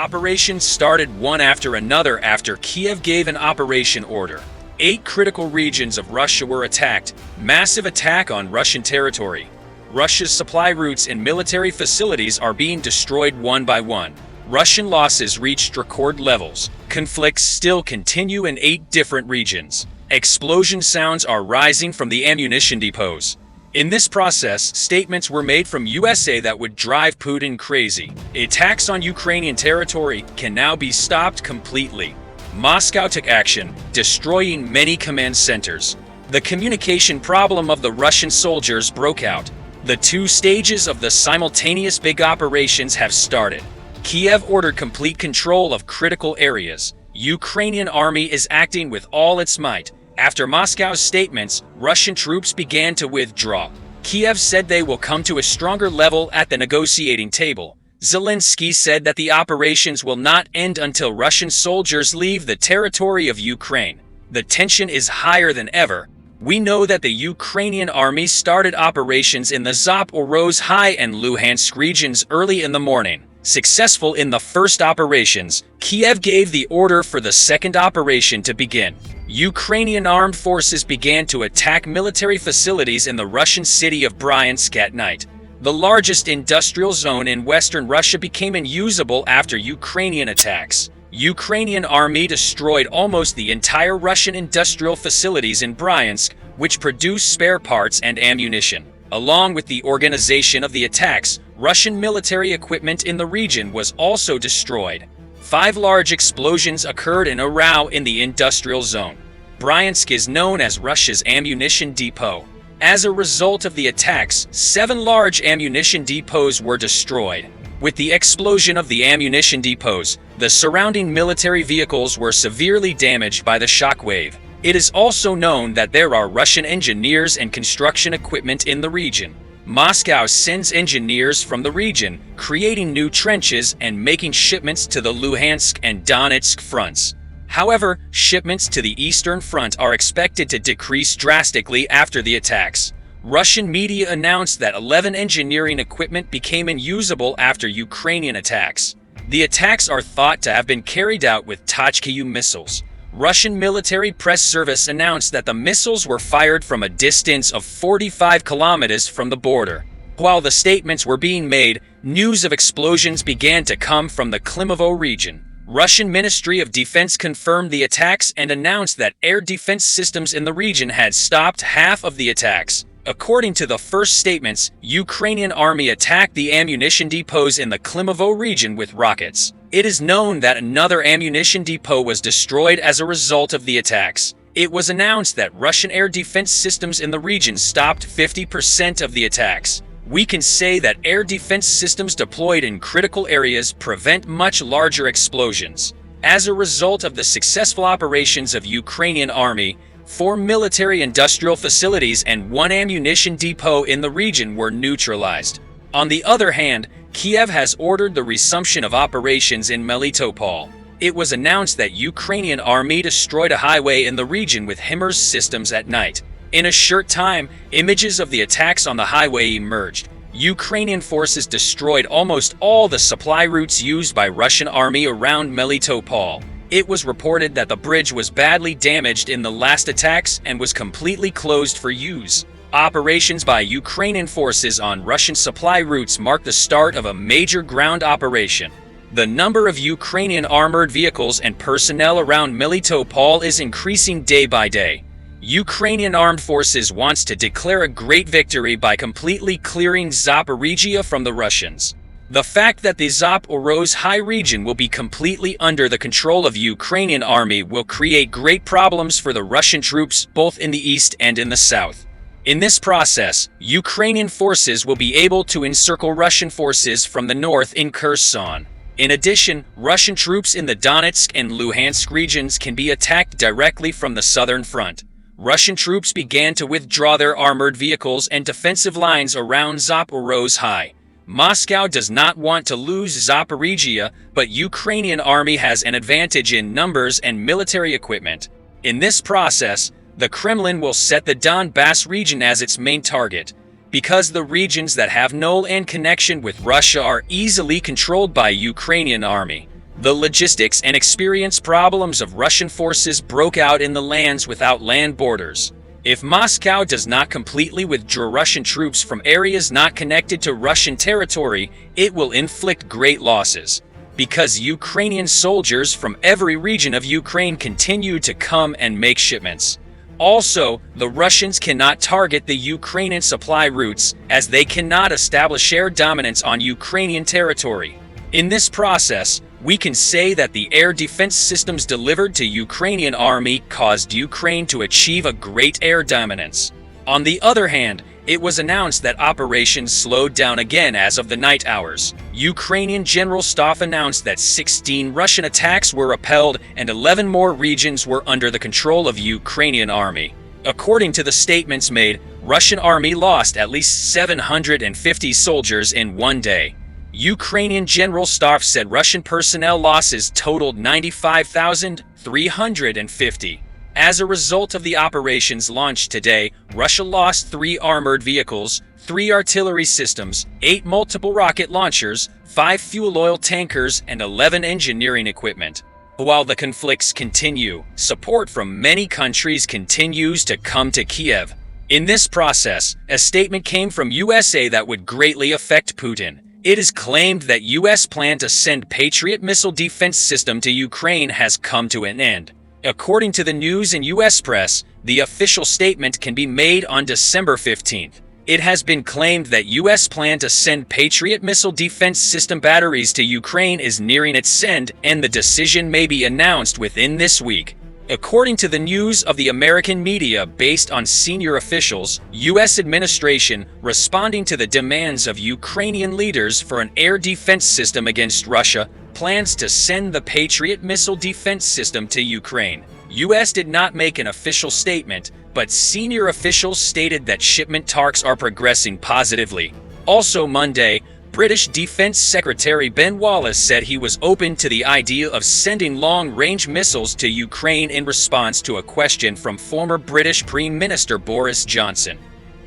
Operations started one after another after Kiev gave an operation order. 8 critical regions of Russia were attacked. Massive attack on Russian territory. Russia's supply routes and military facilities are being destroyed one by one. Russian losses reached record levels. Conflicts still continue in 8 different regions. Explosion sounds are rising from the ammunition depots. In this process, statements were made from USA that would drive Putin crazy. Attacks on Ukrainian territory can now be stopped completely. Moscow took action, destroying many command centers. The communication problem of the Russian soldiers broke out. The 2 stages of the simultaneous big operations have started. Kiev ordered complete control of critical areas. Ukrainian army is acting with all its might. After Moscow's statements, Russian troops began to withdraw. Kiev said they will come to a stronger level at the negotiating table. Zelensky said that the operations will not end until Russian soldiers leave the territory of Ukraine. The tension is higher than ever. We know that the Ukrainian army started operations in the Zaporozhye and Luhansk regions early in the morning. Successful in the first operations, Kiev gave the order for the second operation to begin. Ukrainian armed forces began to attack military facilities in the Russian city of Bryansk at night. The largest industrial zone in western Russia became unusable after Ukrainian attacks. Ukrainian army destroyed almost the entire Russian industrial facilities in Bryansk, which produce spare parts and ammunition. Along with the organization of the attacks, Russian military equipment in the region was also destroyed. 5 large explosions occurred in a row in the industrial zone. Bryansk is known as Russia's ammunition depot. As a result of the attacks, 7 large ammunition depots were destroyed. With the explosion of the ammunition depots, the surrounding military vehicles were severely damaged by the shockwave. It is also known that there are Russian engineers and construction equipment in the region. Moscow sends engineers from the region, creating new trenches and making shipments to the Luhansk and Donetsk fronts. However, shipments to the Eastern Front are expected to decrease drastically after the attacks. Russian media announced that 11 engineering equipment became unusable after Ukrainian attacks. The attacks are thought to have been carried out with Tochka-U missiles. Russian military press service announced that the missiles were fired from a distance of 45 kilometers from the border. While the statements were being made, news of explosions began to come from the Klimovo region. Russian Ministry of Defense confirmed the attacks and announced that air defense systems in the region had stopped half of the attacks. According to the first statements, Ukrainian army attacked the ammunition depots in the Klimovo region with rockets. It is known that another ammunition depot was destroyed as a result of the attacks. It was announced that Russian air defense systems in the region stopped 50% of the attacks. We can say that air defense systems deployed in critical areas prevent much larger explosions. As a result of the successful operations of Ukrainian army, 4 military industrial facilities and 1 ammunition depot in the region were neutralized. On the other hand, Kiev has ordered the resumption of operations in Melitopol. It was announced that Ukrainian army destroyed a highway in the region with HIMARS systems at night. In a short time, images of the attacks on the highway emerged. Ukrainian forces destroyed almost all the supply routes used by Russian army around Melitopol. It was reported that the bridge was badly damaged in the last attacks and was completely closed for use. Operations by Ukrainian forces on Russian supply routes marked the start of a major ground operation. The number of Ukrainian armored vehicles and personnel around Melitopol is increasing day by day. Ukrainian armed forces wants to declare a great victory by completely clearing Zaporizhia from the Russians. The fact that the Zaporozhye region will be completely under the control of Ukrainian army will create great problems for the Russian troops both in the east and in the south. In this process, Ukrainian forces will be able to encircle Russian forces from the north in Kherson. In addition, Russian troops in the Donetsk and Luhansk regions can be attacked directly from the southern front. Russian troops began to withdraw their armored vehicles and defensive lines around Zaporozhye. Moscow does not want to lose Zaporizhia, but Ukrainian army has an advantage in numbers and military equipment. In this process, the Kremlin will set the Donbass region as its main target. Because the regions that have no land connection with Russia are easily controlled by Ukrainian army, The logistics and experience problems of Russian forces broke out in the lands without land borders. If Moscow does not completely withdraw Russian troops from areas not connected to Russian territory, it will inflict great losses. Because Ukrainian soldiers from every region of Ukraine continue to come and make shipments. Also, the Russians cannot target the Ukrainian supply routes, as they cannot establish air dominance on Ukrainian territory. In this process, we can say that the air defense systems delivered to Ukrainian army caused Ukraine to achieve a great air dominance. On the other hand, it was announced that operations slowed down again as of the night hours. Ukrainian General Staff announced that 16 Russian attacks were repelled and 11 more regions were under the control of Ukrainian army. According to the statements made, Russian army lost at least 750 soldiers in one day. Ukrainian General Staff said Russian personnel losses totaled 95,350. As a result of the operations launched today, Russia lost 3 armored vehicles, 3 artillery systems, 8 multiple rocket launchers, 5 fuel oil tankers, and 11 engineering equipment. While the conflicts continue, support from many countries continues to come to Kiev. In this process, a statement came from USA that would greatly affect Putin. It is claimed that US plan to send Patriot missile defense system to Ukraine has come to an end. According to the news and US press, the official statement can be made on December 15th. It has been claimed that US plan to send Patriot missile defense system batteries to Ukraine is nearing its end, and the decision may be announced within this week. According to the news of the American media based on senior officials, U.S. administration, responding to the demands of Ukrainian leaders for an air defense system against Russia, plans to send the Patriot missile defense system to Ukraine. U.S. did not make an official statement, but senior officials stated that shipment talks are progressing positively. Also Monday, British Defense Secretary Ben Wallace said he was open to the idea of sending long-range missiles to Ukraine in response to a question from former British Prime Minister Boris Johnson.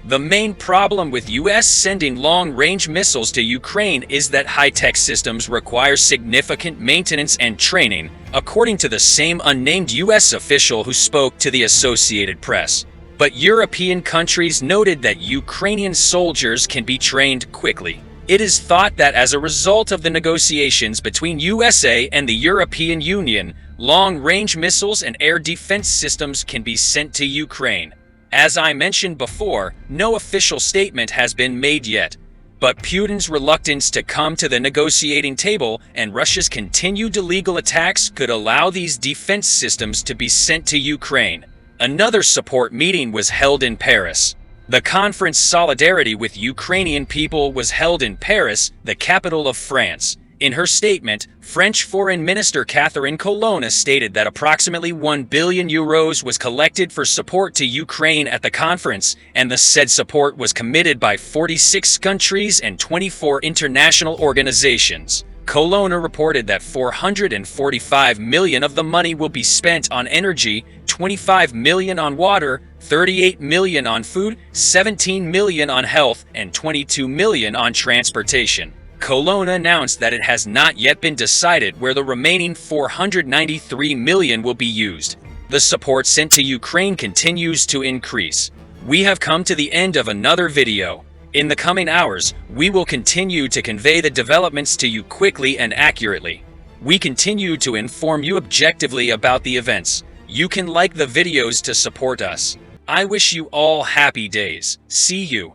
The main problem with US sending long-range missiles to Ukraine is that high-tech systems require significant maintenance and training, according to the same unnamed US official who spoke to the Associated Press. But European countries noted that Ukrainian soldiers can be trained quickly. It is thought that as a result of the negotiations between USA and the European Union, long-range missiles and air defense systems can be sent to Ukraine. As I mentioned before, no official statement has been made yet. But Putin's reluctance to come to the negotiating table and Russia's continued illegal attacks could allow these defense systems to be sent to Ukraine. Another support meeting was held in Paris. The conference Solidarity with Ukrainian People was held in Paris, the capital of France. In her statement, French Foreign Minister Catherine Colonna stated that approximately €1 billion was collected for support to Ukraine at the conference, and the said support was committed by 46 countries and 24 international organizations. Colonna reported that $445 million of the money will be spent on energy, $25 million on water, $38 million on food, $17 million on health, and $22 million on transportation. Colonna announced that it has not yet been decided where the remaining $493 million will be used. The support sent to Ukraine continues to increase. We have come to the end of another video. In the coming hours, we will continue to convey the developments to you quickly and accurately. We continue to inform you objectively about the events. You can like the videos to support us. I wish you all happy days. See you.